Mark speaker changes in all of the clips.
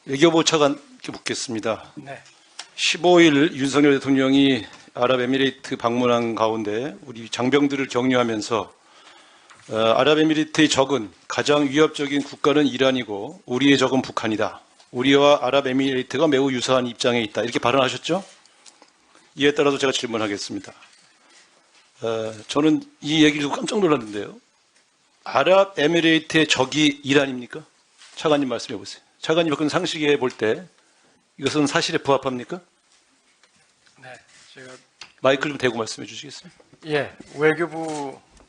Speaker 1: 외교부 차관께 묻겠습니다.
Speaker 2: 네.
Speaker 1: 15일 윤석열 대통령이 아랍에미레이트 방문한 가운데 우리 장병들을 격려하면서 아랍에미레이트의 적은 가장 위협적인 국가는 이란이고 우리의 적은 북한이다. 우리와 아랍에미레이트가 매우 유사한 입장에 있다. 이렇게 발언하셨죠? 이에 따라서 제가 질문하겠습니다. 저는 이 얘기를 듣고 깜짝 놀랐는데요. 아랍에미레이트의 적이 이란입니까? 차관님 말씀해 보세요. 차관님 그런 상식에 볼 때 이것은 사실에 부합합니까?
Speaker 2: 네. 제가
Speaker 1: 마이크를 좀 대고 말씀해 주시겠어요?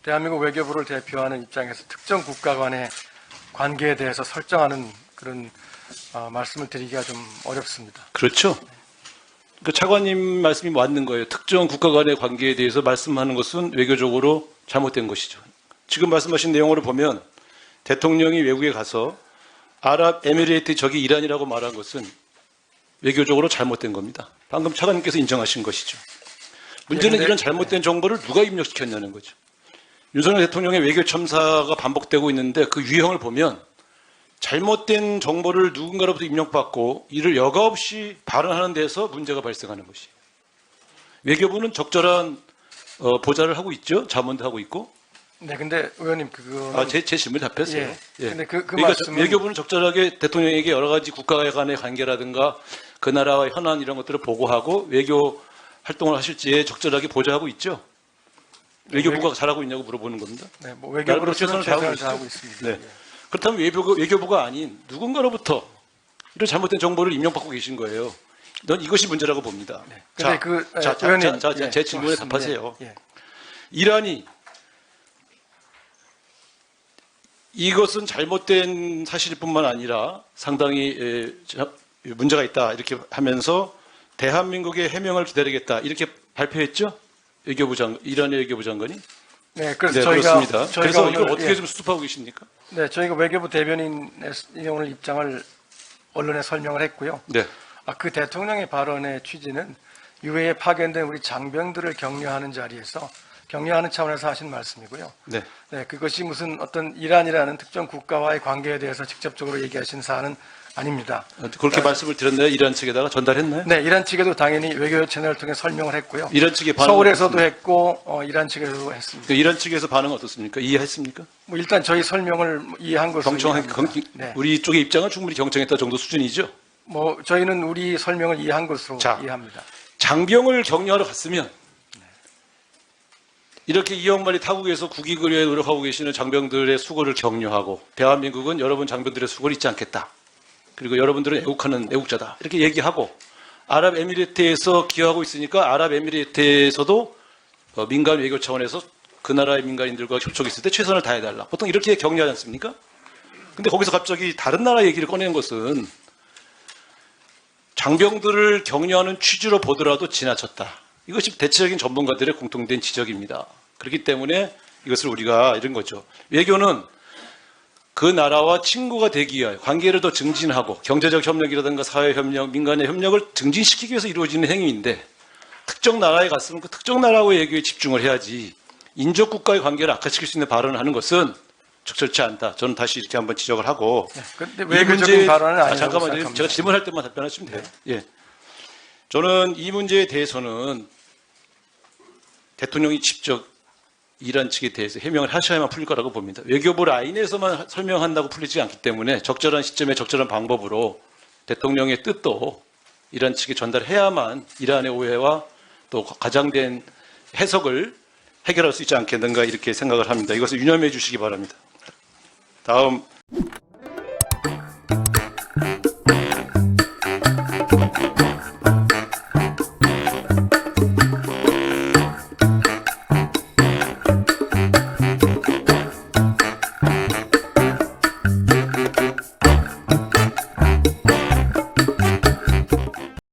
Speaker 2: 대한민국 외교부를 대표하는 입장에서 특정 국가 간의 관계에 대해서 설정하는 그런 말씀을 드리기가 좀 어렵습니다.
Speaker 1: 그렇죠. 그 차관님 말씀이 맞는 거예요. 특정 국가 간의 관계에 대해서 말씀하는 것은 외교적으로 잘못된 것이죠. 지금 말씀하신 내용으로 보면 대통령이 외국에 가서 아랍에미레이트 적이 이란이라고 말한 것은 외교적으로 잘못된 겁니다. 방금 차관님께서 인정하신 것이죠. 문제는 이런 잘못된 정보를 누가 입력시켰냐는 거죠. 윤석열 대통령의 외교 첨사가 반복되고 있는데 그 유형을 보면 잘못된 정보를 누군가로부터 입력받고 이를 여과 없이 발언하는 데서 문제가 발생하는 것이에요. 외교부는 적절한 보좌를 하고 있죠. 자문도 하고 있고.
Speaker 2: 네, 근데 의원님 그거
Speaker 1: 제 질문 답했어요.
Speaker 2: 예.
Speaker 1: 예.
Speaker 2: 근데 그
Speaker 1: 그러니까
Speaker 2: 말씀은
Speaker 1: 외교부는 적절하게 대통령에게 여러 가지 국가 간의 관계라든가 그 나라와 현안 이런 것들을 보고하고 외교 활동을 하실지에 적절하게 보좌하고 있죠. 외교부가 잘하고 있냐고 물어보는 겁니다.
Speaker 2: 네, 뭐 외교부로
Speaker 1: 최선을
Speaker 2: 최선을
Speaker 1: 다하고
Speaker 2: 다하고 있습니다.
Speaker 1: 네.
Speaker 2: 예.
Speaker 1: 그렇다면 외교부가 아닌 누군가로부터 이런 잘못된 정보를 입력받고 계신 거예요. 넌 이것이 문제라고 봅니다.
Speaker 2: 네. 근데
Speaker 1: 의원님,
Speaker 2: 의원님,
Speaker 1: 제 질문에
Speaker 2: 고맙습니다.
Speaker 1: 답하세요.
Speaker 2: 예.
Speaker 1: 이란이 이것은 잘못된 사실뿐만 아니라 상당히 문제가 있다 이렇게 하면서 대한민국의 해명을 기다리겠다 이렇게 발표했죠? 이란의 외교부 장관이?
Speaker 2: 네, 그래서
Speaker 1: 네,
Speaker 2: 저희가
Speaker 1: 그렇습니다. 그래서 이걸
Speaker 2: 오늘,
Speaker 1: 어떻게 좀 수습하고 계십니까?
Speaker 2: 네, 저희가 외교부 대변인의 오늘 입장을 언론에 설명을 했고요.
Speaker 1: 네.
Speaker 2: 그 대통령의 발언의 취지는 유해에 파견된 우리 장병들을 격려하는 자리에서 격려하는 차원에서 하신 말씀이고요.
Speaker 1: 네.
Speaker 2: 네, 그것이 무슨 어떤 이란이라는 특정 국가와의 관계에 대해서 직접적으로 얘기하신 사안은 아닙니다.
Speaker 1: 그렇게 말씀을 드렸나요? 이란 측에다가 전달했나요?
Speaker 2: 네, 이란 측에도 당연히 외교 채널을 통해 설명을 했고요.
Speaker 1: 이란 측의 반응은
Speaker 2: 서울에서도
Speaker 1: 어떻습니까?
Speaker 2: 했고 이란 측에서도 했습니다.
Speaker 1: 이란 측에서 반응은 어떻습니까? 이해했습니까?
Speaker 2: 뭐 일단 저희 설명을 이해한 것으로 네.
Speaker 1: 우리 쪽의 입장은 충분히 경청했다 정도 수준이죠.
Speaker 2: 뭐 저희는 우리 설명을 이해한 것으로
Speaker 1: 자.
Speaker 2: 이해합니다.
Speaker 1: 장병을 격려하러 갔으면 이렇게 2억 마리 타국에서 국익을 위해 노력하고 계시는 장병들의 수고를 격려하고 대한민국은 여러분 장병들의 수고를 잊지 않겠다. 그리고 여러분들은 애국하는 애국자다. 이렇게 얘기하고 아랍에미레이트에서 기여하고 있으니까 아랍에미레이트에서도 민간 외교 차원에서 그 나라의 민간인들과 접촉이 있을 때 최선을 다해달라. 보통 이렇게 격려하지 않습니까? 근데 거기서 갑자기 다른 나라 얘기를 꺼내는 것은 장병들을 격려하는 취지로 보더라도 지나쳤다. 이것이 대체적인 전문가들의 공통된 지적입니다. 그렇기 때문에 이것을 우리가 이런 거죠. 외교는 그 나라와 친구가 되기 위하여 관계를 더 증진하고 경제적 협력이라든가 사회협력, 민간의 협력을 증진시키기 위해서 이루어지는 행위인데 특정 나라에 갔으면 그 특정 나라와의 외교에 집중을 해야지 인접 국가의 관계를 악화시킬 수 있는 발언을 하는 것은 적절치 않다. 저는 다시 이렇게 한번 지적을 하고
Speaker 2: 근데 외교적인 발언은 아니라고
Speaker 1: 잠깐만요.
Speaker 2: 생각합니다.
Speaker 1: 제가 질문할 때만 답변하시면 돼요. 예. 저는 이 문제에 대해서는 대통령이 직접 이란 측에 대해서 해명을 하셔야만 풀릴 거라고 봅니다. 외교부 라인에서만 설명한다고 풀리지 않기 때문에 적절한 시점에 적절한 방법으로 대통령의 뜻도 이란 측에 전달해야만 이란의 오해와 또 과장된 해석을 해결할 수 있지 않겠는가 이렇게 생각을 합니다. 이것을 유념해 주시기 바랍니다. 다음